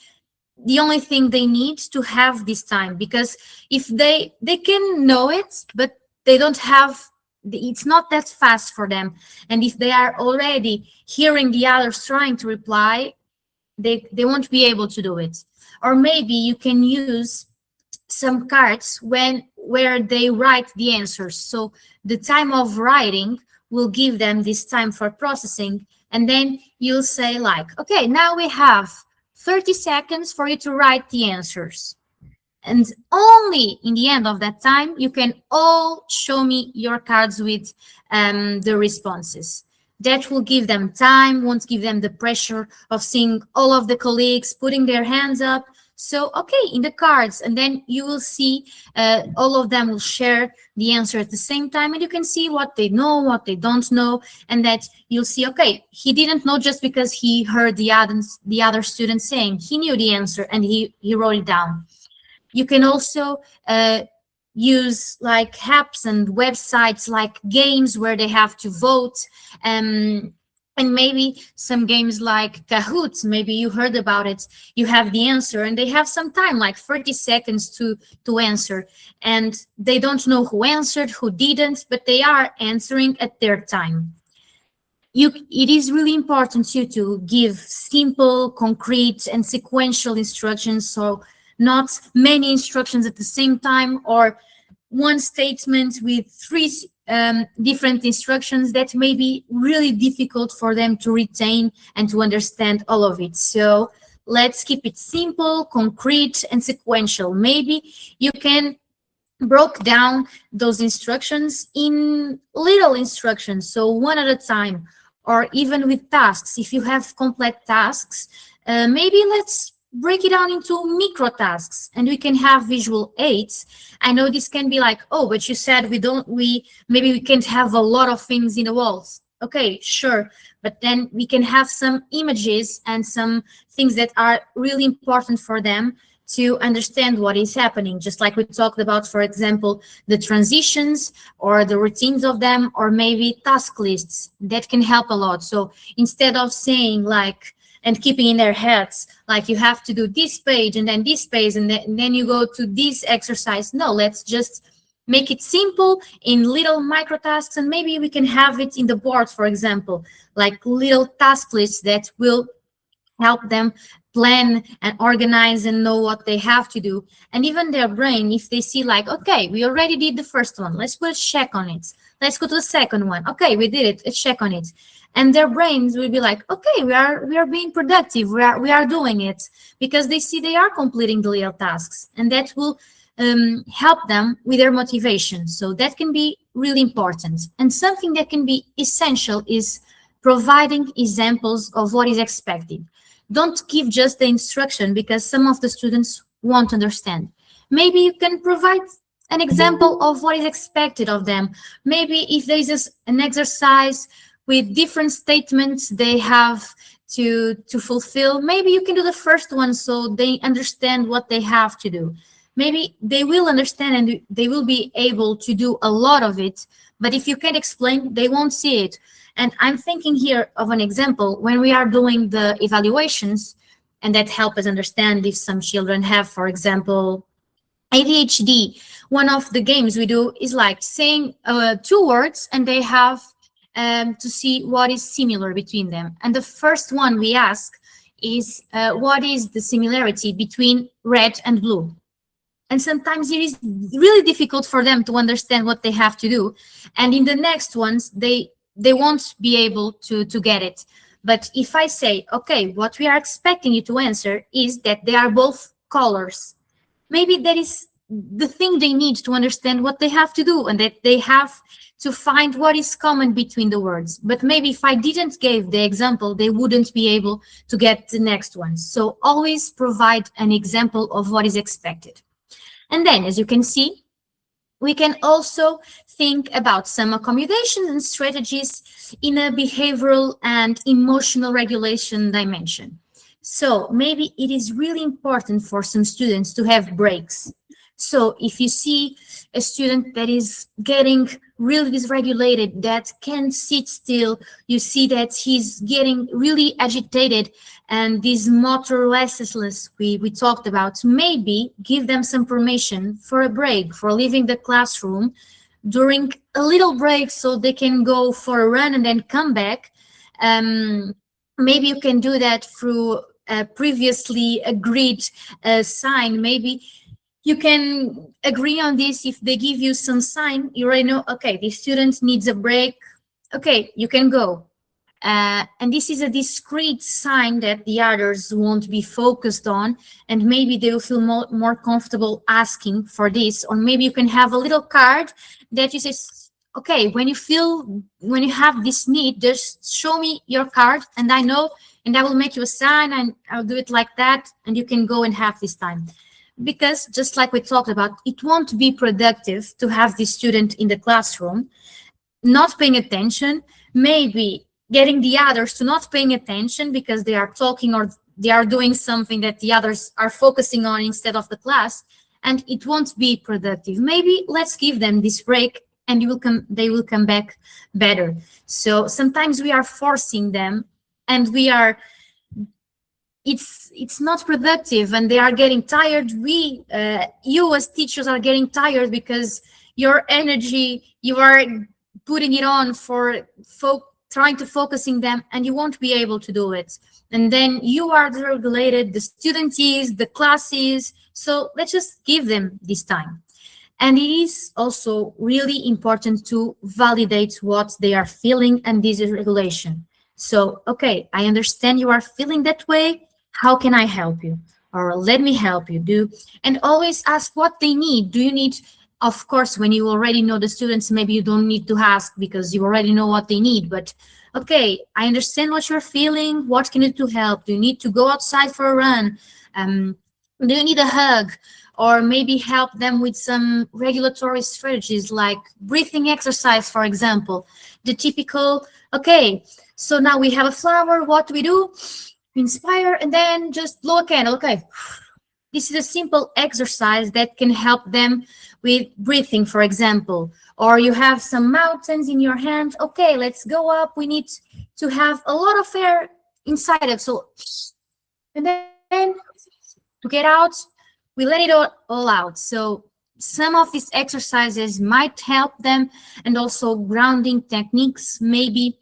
the only thing they need to have this time, because if they can know it, but they don't have, it's not that fast for them. And if they are already hearing the others trying to reply, they won't be able to do it. Or maybe you can use some cards where they write the answers. So the time of writing will give them this time for processing. And then you'll say like, okay, now we have 30 seconds for you to write the answers. And only in the end of that time, you can all show me your cards with the responses. That will give them time, won't give them the pressure of seeing all of the colleagues putting their hands up. So, okay, in the cards, and then you will see all of them will share the answer at the same time, and you can see what they know, what they don't know, and that you'll see, okay, he didn't know just because he heard the other students saying. He knew the answer and he wrote it down. You can also use like apps and websites like games where they have to vote, and maybe some games like Kahoot, maybe you heard about it. You have the answer and they have some time, like 30 seconds to answer. And they don't know who answered, who didn't, but they are answering at their time. It is really important to give simple, concrete, and sequential instructions. So not many instructions at the same time, or one statement with 3 different instructions that may be really difficult for them to retain and to understand all of it. So let's keep it simple, concrete, and sequential. Maybe you can break down those instructions in little instructions, so one at a time, or even with tasks. If you have complex tasks, maybe let's break it down into micro tasks, and we can have visual aids. I know this can be like, oh, but you said maybe we can't have a lot of things in the walls. Okay, sure, but then we can have some images and some things that are really important for them to understand what is happening, just like we talked about, for example, the transitions or the routines of them, or maybe task lists that can help a lot. So instead of saying like, and keeping in their heads, like you have to do this page and then this page and then you go to this exercise. No, let's just make it simple in little micro tasks, and maybe we can have it in the board, for example, like little task lists that will help them plan and organize and know what they have to do. And even their brain, if they see like, okay, we already did the first one, let's put a check on it. Let's go to the second one. Okay, we did it, a check on it. And their brains will be like, okay, we are being productive, we are doing it, because they see they are completing the little tasks, and that will help them with their motivation. So that can be really important. And something that can be essential is providing examples of what is expected. Don't give just the instruction, because some of the students won't understand. Maybe you can provide an example of what is expected of them. Maybe if there is an exercise with different statements they have to fulfill, maybe you can do the first one so they understand what they have to do. Maybe they will understand and they will be able to do a lot of it, but if you can't explain, they won't see it. And I'm thinking here of an example when we are doing the evaluations, and that help us understand if some children have, for example, ADHD. One of the games we do is like saying 2 words, and they have to see what is similar between them. And the first one we ask is what is the similarity between red and blue? And sometimes it is really difficult for them to understand what they have to do. And in the next ones, they won't be able to get it. But if I say, okay, what we are expecting you to answer is that they are both colors, maybe that is the thing they need to understand what they have to do, and that they have to find what is common between the words. But maybe if I didn't give the example, they wouldn't be able to get the next one. So always provide an example of what is expected. And then, as you can see, we can also think about some accommodations and strategies in a behavioral and emotional regulation dimension. So maybe it is really important for some students to have breaks. So if you see a student that is getting really dysregulated, that can't sit still, you see that he's getting really agitated, and this motor restlessness we talked about, maybe give them some permission for a break, for leaving the classroom during a little break so they can go for a run and then come back. Maybe you can do that through a previously agreed sign. Maybe you can agree on this. If they give you some sign, you already know, okay, this student needs a break. Okay, you can go. And this is a discrete sign that the others won't be focused on, and maybe they'll feel more comfortable asking for this. Or maybe you can have a little card that you say, okay, when you have this need, just show me your card, and I know, and I will make you a sign, and I'll do it like that, and you can go and have this time. Because just like we talked about, it won't be productive to have this student in the classroom not paying attention, maybe getting the others to not paying attention because they are talking or they are doing something that the others are focusing on instead of the class, and it won't be productive. Maybe let's give them this break, and they will come back better. So sometimes we are forcing them, and it's not productive, and they are getting tired. You as teachers are getting tired because your energy, you are putting it on for trying to focusing them, and you won't be able to do it. And then you are dysregulated, the student is, the class is. So let's just give them this time. And it is also really important to validate what they are feeling and this regulation. So, okay, I understand you are feeling that way. How can I help you? Or let me help you. And always ask what they need. Do you need, of course, when you already know the students, maybe you don't need to ask because you already know what they need. But okay, I understand what you're feeling. What can you do to help? Do you need to go outside for a run? Do you need a hug? Or maybe help them with some regulatory strategies like breathing exercise, for example. The typical, okay, so now we have a flower. What do? Inspire and then just blow a candle. Okay. this is a simple exercise that can help them with breathing, for example. Or you have some mountains in your hand. Okay, let's go up. We need to have a lot of air inside it. So, and then to get out, we let it all out. So some of these exercises might help them, and also grounding techniques. Maybe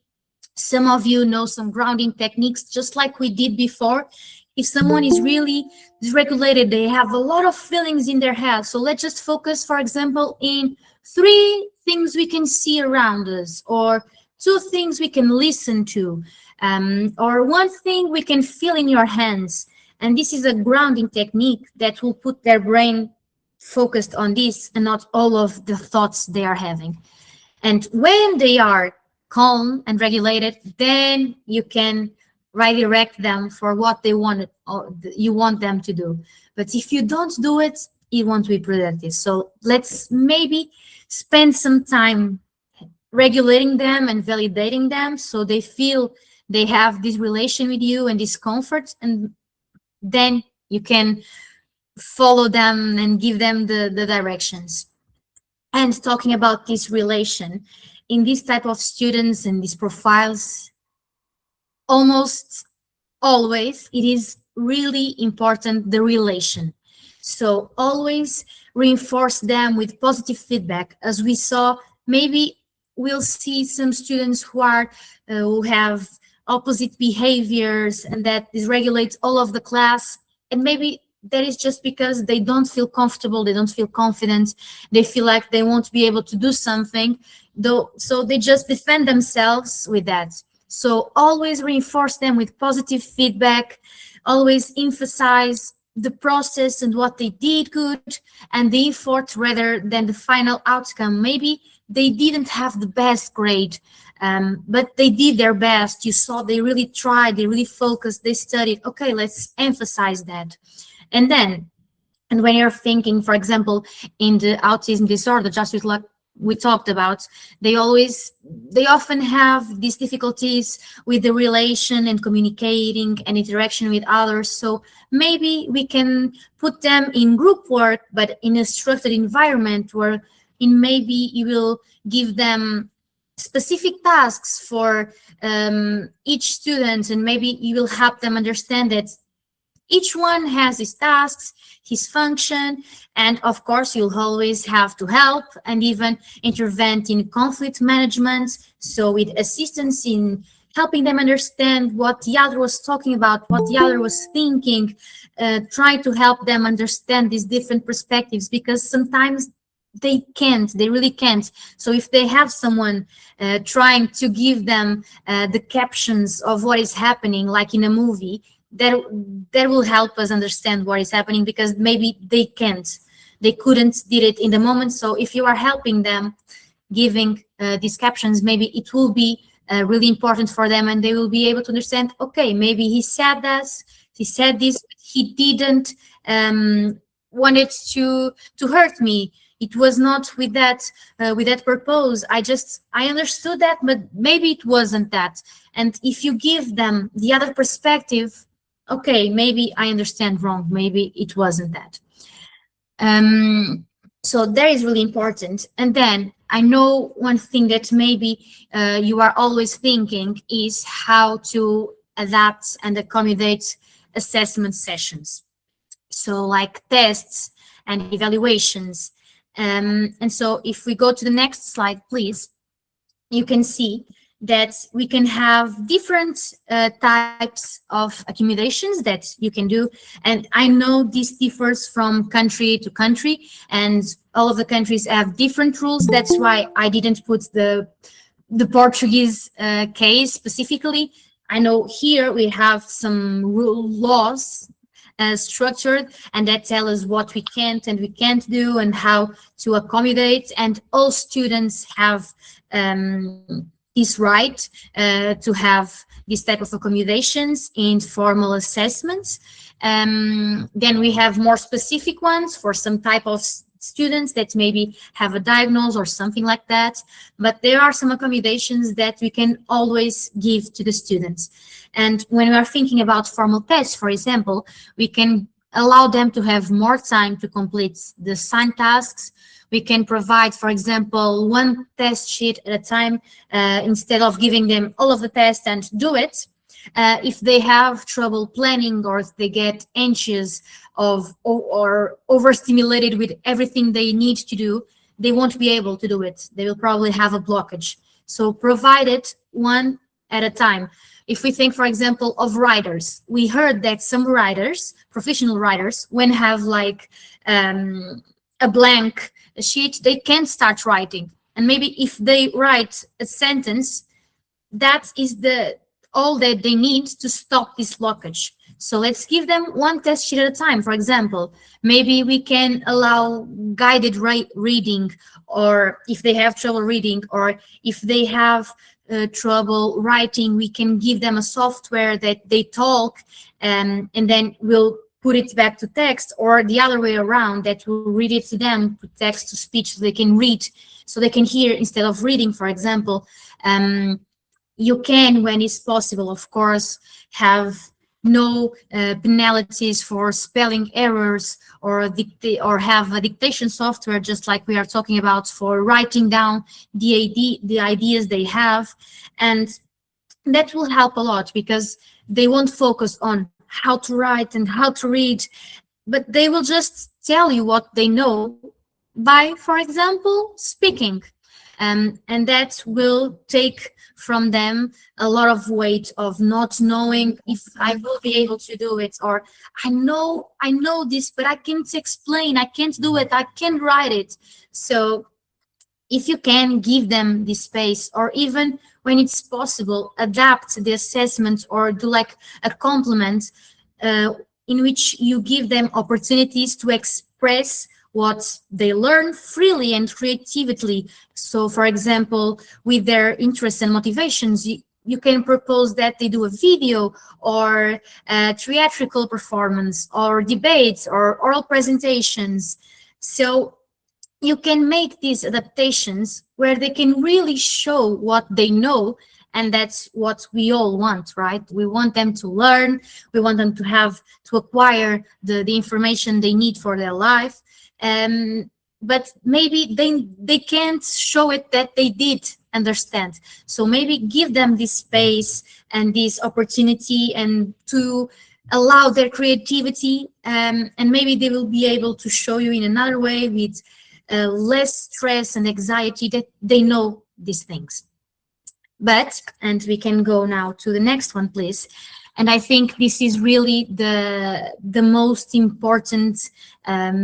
some of you know some grounding techniques, just like we did before. If someone is really dysregulated, they have a lot of feelings in their head. So let's just focus, for example, in 3 things we can see around us, or 2 things we can listen to, or 1 thing we can feel in your hands. And this is a grounding technique that will put their brain focused on this and not all of the thoughts they are having. And when they are calm and regulated, then you can redirect them for what they want, or you want them to do. But if you don't do it, it won't be productive. So let's maybe spend some time regulating them and validating them, so they feel they have this relation with you and this comfort, and then you can follow them and give them the directions. And talking about this relation, in this type of students and these profiles, almost always it is really important, the relation. So always reinforce them with positive feedback. As we saw, maybe we'll see some students who have opposite behaviors and that dysregulates all of the class, and maybe that is just because they don't feel comfortable, they don't feel confident, they feel like they won't be able to do something, though, so they just defend themselves with that. So always reinforce them with positive feedback, always emphasize the process and what they did good and the effort rather than the final outcome. Maybe they didn't have the best grade, but they did their best. You saw they really tried, they really focused, they studied. Okay, let's emphasize that. And when you're thinking, for example, in the autism disorder, just with like we talked about, they often have these difficulties with the relation and communicating and interaction with others. So maybe we can put them in group work, but in a structured environment where maybe you will give them specific tasks for each student, and maybe you will help them understand that each one has his tasks, his function, and of course you'll always have to help and even intervene in conflict management. So with assistance in helping them understand what the other was talking about, what the other was thinking, try to help them understand these different perspectives, because sometimes they really can't. So if they have someone trying to give them the captions of what is happening, like in a movie, that will help us understand what is happening, because maybe they couldn't did it in the moment. So if you are helping them giving these captions, maybe it will be really important for them, and they will be able to understand, okay, maybe he said this, he didn't want it to hurt me. It was not with that purpose. I understood that, but maybe it wasn't that. And if you give them the other perspective, okay, maybe I understand wrong, maybe it wasn't that. So that is really important. And then I know one thing that maybe you are always thinking is how to adapt and accommodate assessment sessions. So like tests and evaluations. And so if we go to the next slide, please, you can see that we can have different types of accommodations that you can do. And I know this differs from country to country, and all of the countries have different rules. That's why I didn't put the Portuguese case specifically. I know here we have some laws structured, and that tell us what we can't and we can't do and how to accommodate. And all students have is right to have this type of accommodations in formal assessments. Then we have more specific ones for some type of students that maybe have a diagnosis or something like that. But there are some accommodations that we can always give to the students. And when we are thinking about formal tests, for example, we can allow them to have more time to complete the assigned tasks. We can provide, for example, one test sheet at a time instead of giving them all of the tests and do it. If they have trouble planning, or if they get anxious or overstimulated with everything they need to do, they won't be able to do it. They will probably have a blockage. So provide it one at a time. If we think, for example, of writers, we heard that some writers, professional writers, when have like a blank sheet, they can't start writing. And maybe if they write a sentence, that is all that they need to stop this blockage. So let's give them one test sheet at a time. For example, maybe we can allow guided reading, or if they have trouble reading, or if they have trouble writing, we can give them a software that they talk, and then we'll put it back to text, or the other way around, that will read it to them, put text to speech, so they can read, so they can hear instead of reading, for example. You can, when it's possible, of course, have no penalties for spelling errors, or have a dictation software, just like we are talking about, for writing down the ideas they have. And that will help a lot, because they won't focus on how to write and how to read, but they will just tell you what they know by, for example, speaking. And that will take from them a lot of weight of not knowing if I will be able to do it, or I know this, but I can't explain, I can't do it, I can't write it. So if you can give them this space, or even when it's possible, adapt the assessment, or do like a complement in which you give them opportunities to express what they learn freely and creatively. So, for example, with their interests and motivations, you can propose that they do a video, or a theatrical performance, or debates, or oral presentations. So you can make these adaptations where they can really show what they know. And that's what we all want, right? We want them to learn. We want them to acquire the information they need for their life. But maybe they can't show it that they did understand. So maybe give them this space and this opportunity, and to allow their creativity, and maybe they will be able to show you in another way, with less stress and anxiety, that they know these things. But, and we can go now to the next one, please. And I think this is really the most important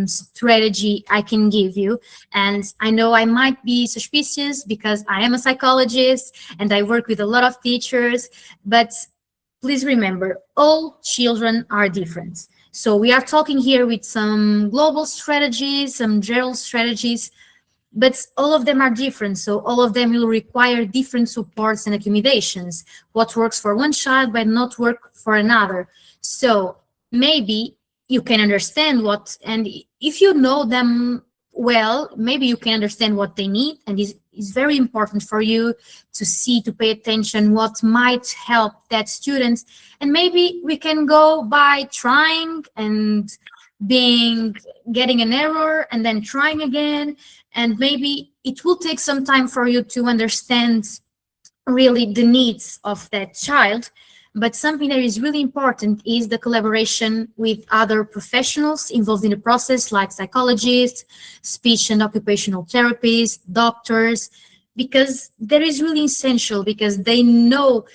strategy I can give you. And I know I might be suspicious, because I am a psychologist and I work with a lot of teachers, but please remember, all children are different. So we are talking here with some global strategies, some general strategies, but all of them are different. So all of them will require different supports and accommodations. What works for one child might not work for another. So maybe you can understand and if you know them well, maybe you can understand what they need, and it's very important for you to pay attention what might help that student. And maybe we can go by trying and getting an error, and then trying again. And maybe it will take some time for you to understand really the needs of that child. But something that is really important is the collaboration with other professionals involved in the process, like psychologists, speech and occupational therapists, doctors, because that is really essential, because they know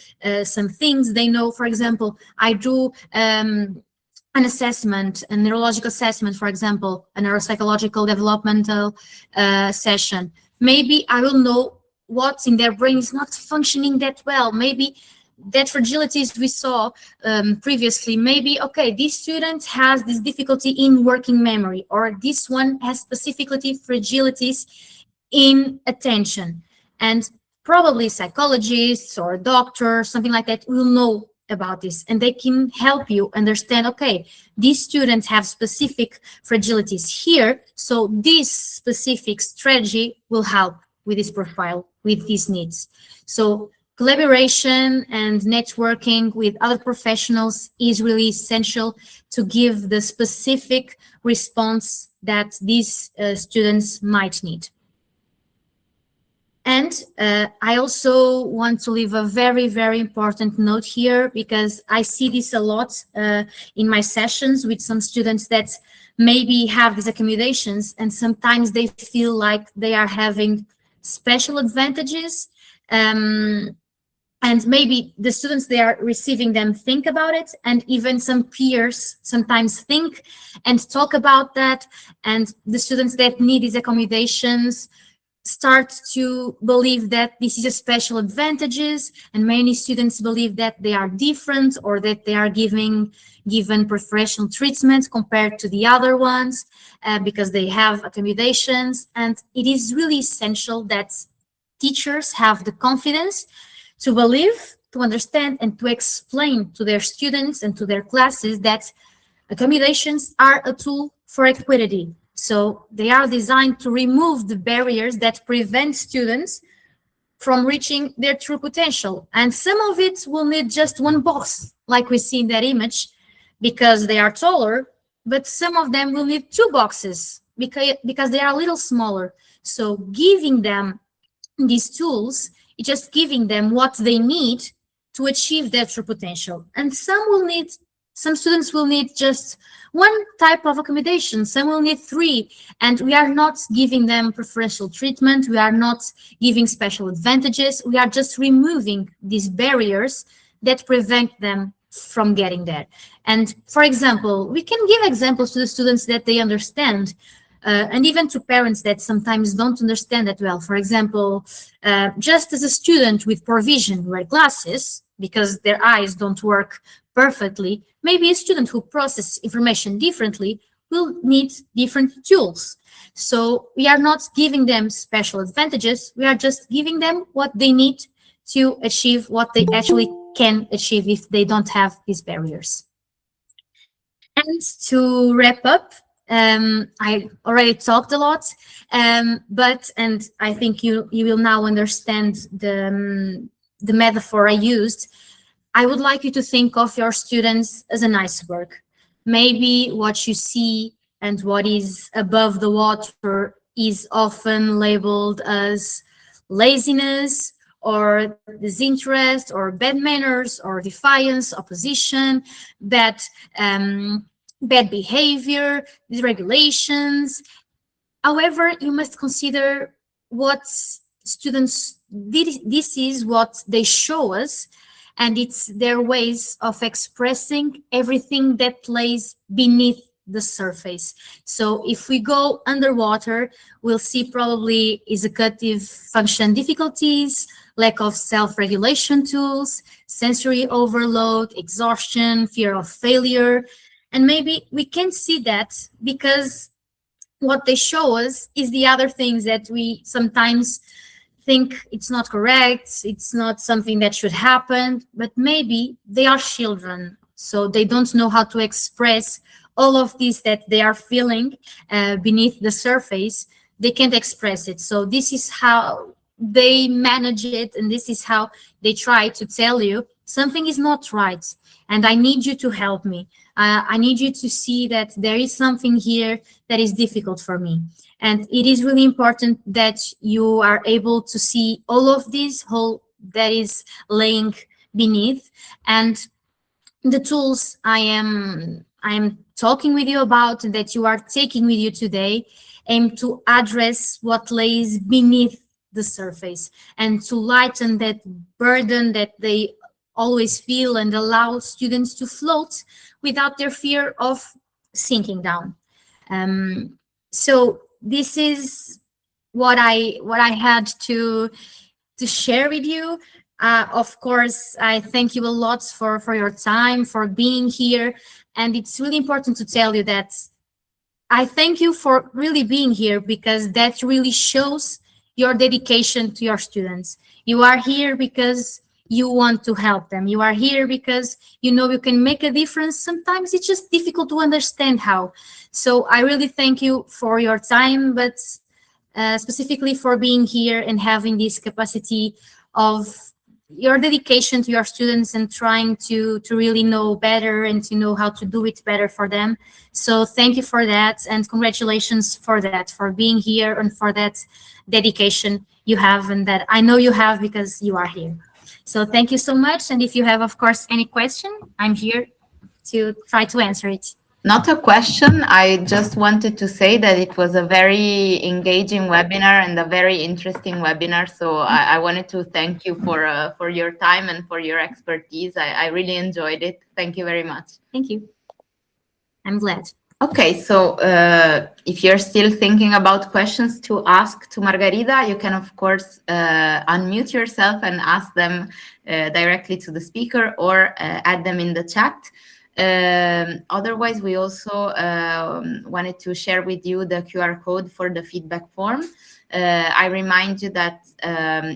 some things. They know, for example, I do an assessment, a neurological assessment, for example, a neuropsychological developmental session. Maybe I will know what's in their brain is not functioning that well. Maybe that fragilities we saw previously, maybe, okay, this student has this difficulty in working memory, or this one has specifically fragilities in attention. And probably psychologists or doctors, something like that, will know about this, and they can help you understand, okay, these students have specific fragilities here, so this specific strategy will help with this profile, with these needs. So collaboration and networking with other professionals is really essential to give the specific response that these students might need. And I also want to leave a very, very important note here, because I see this a lot in my sessions with some students that maybe have these accommodations, and sometimes they feel like they are having special advantages. And maybe the students they are receiving them think about it, and even some peers sometimes think and talk about that. And the students that need these accommodations start to believe that this is a special advantages, and many students believe that they are different, or that they are given preferential treatment compared to the other ones because they have accommodations. And it is really essential that teachers have the confidence to believe, to understand, and to explain to their students and to their classes that accommodations are a tool for equity. So they are designed to remove the barriers that prevent students from reaching their true potential. And some of it will need just one box, like we see in that image, because they are taller, but some of them will need two boxes because they are a little smaller. So giving them these tools, it's just giving them what they need to achieve their true potential. And some students will need just one type of accommodation, some will need three, and we are not giving them preferential treatment, we are not giving special advantages, we are just removing these barriers that prevent them from getting there. And for example, we can give examples to the students that they understand, and even to parents that sometimes don't understand that well. For example, just as a student with poor vision wear glasses because their eyes don't work perfectly, maybe a student who processes information differently will need different tools. So we are not giving them special advantages, we are just giving them what they need to achieve what they actually can achieve if they don't have these barriers. And to wrap up, I already talked a lot, but I think you will now understand the metaphor I used. I would like you to think of your students as an iceberg. Maybe what you see and what is above the water is often labeled as laziness, or disinterest, or bad manners, or defiance, opposition, bad behavior, dysregulations. However, you must consider what students did. This is what they show us, and it's their ways of expressing everything that lays beneath the surface. So if we go underwater, we'll see probably executive function difficulties, lack of self-regulation tools, sensory overload, exhaustion, fear of failure. And maybe we can see that because what they show us is the other things that we sometimes think it's not correct, it's not something that should happen, but maybe they are children, so they don't know how to express all of this that they are feeling beneath the surface. They can't express it. So this is how they manage it, and this is how they try to tell you something is not right, and I need you to help me. I need you to see that there is something here that is difficult for me. And it is really important that you are able to see all of this whole that is laying beneath. And the tools I am talking with you about, that you are taking with you today, aim to address what lays beneath the surface and to lighten that burden that they always feel, and allow students to float without their fear of sinking down. So this is what I had to share with you. Of course, I thank you a lot for your time, for being here. And it's really important to tell you that I thank you for really being here, because that really shows your dedication to your students. You are here because you want to help them. You are here because you know you can make a difference. Sometimes it's just difficult to understand how. So I really thank you for your time, but specifically for being here and having this capacity of your dedication to your students and trying to really know better and to know how to do it better for them. So thank you for that, and congratulations for that, for being here, and for that dedication you have, and that I know you have because you are here. So thank you so much. And if you have, of course, any question, I'm here to try to answer it. Not a question. I just wanted to say that it was a very engaging webinar and a very interesting webinar. So I wanted to thank you for your time and for your expertise. I really enjoyed it. Thank you very much. Thank you. I'm glad. Okay, so if you're still thinking about questions to ask to Margarida, you can, of course, unmute yourself and ask them directly to the speaker, or add them in the chat. Otherwise, we also wanted to share with you the QR code for the feedback form. I remind you that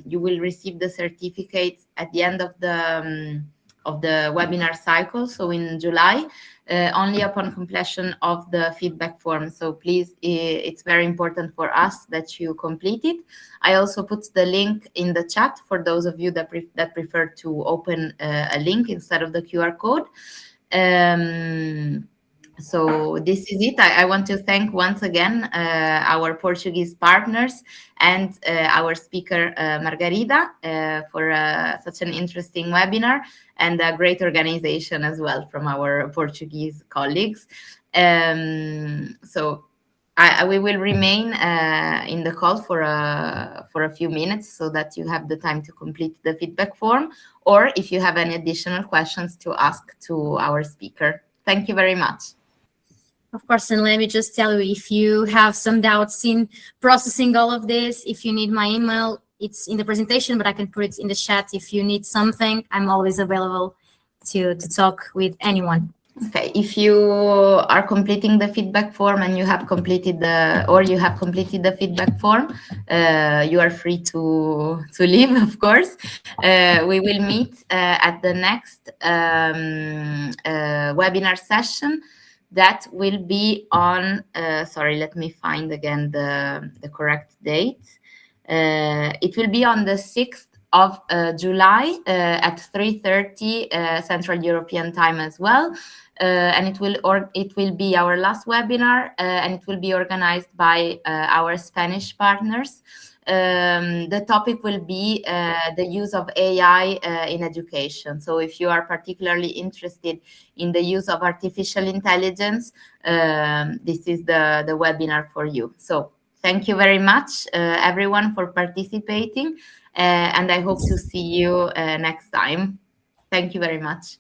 you will receive the certificates at the end of the webinar cycle, so in July, only upon completion of the feedback form. So please, it's very important for us that you complete it. I also put the link in the chat for those of you that prefer to open a link instead of the QR code. So this is it. I want to thank once again our Portuguese partners and our speaker Margarida for such an interesting webinar, and a great organization as well from our Portuguese colleagues. So we will remain in the call for a few minutes so that you have the time to complete the feedback form, or if you have any additional questions to ask to our speaker. Thank you very much. Of course, and let me just tell you, if you have some doubts in processing all of this, if you need my email, it's in the presentation, but I can put it in the chat. If you need something, I'm always available to talk with anyone. Okay, if you are completing the feedback form and you have completed the feedback form, you are free to leave, of course. We will meet at the next webinar session. That will be on, sorry, let me find again the correct date. It will be on the 6th of July at 3:30 Central European Time as well. And it will be our last webinar, and it will be organized by our Spanish partners. The topic will be the use of AI in education. So if you are particularly interested in the use of artificial intelligence, this is the webinar for you. So thank you very much, everyone, for participating, and I hope to see you next time. Thank you very much.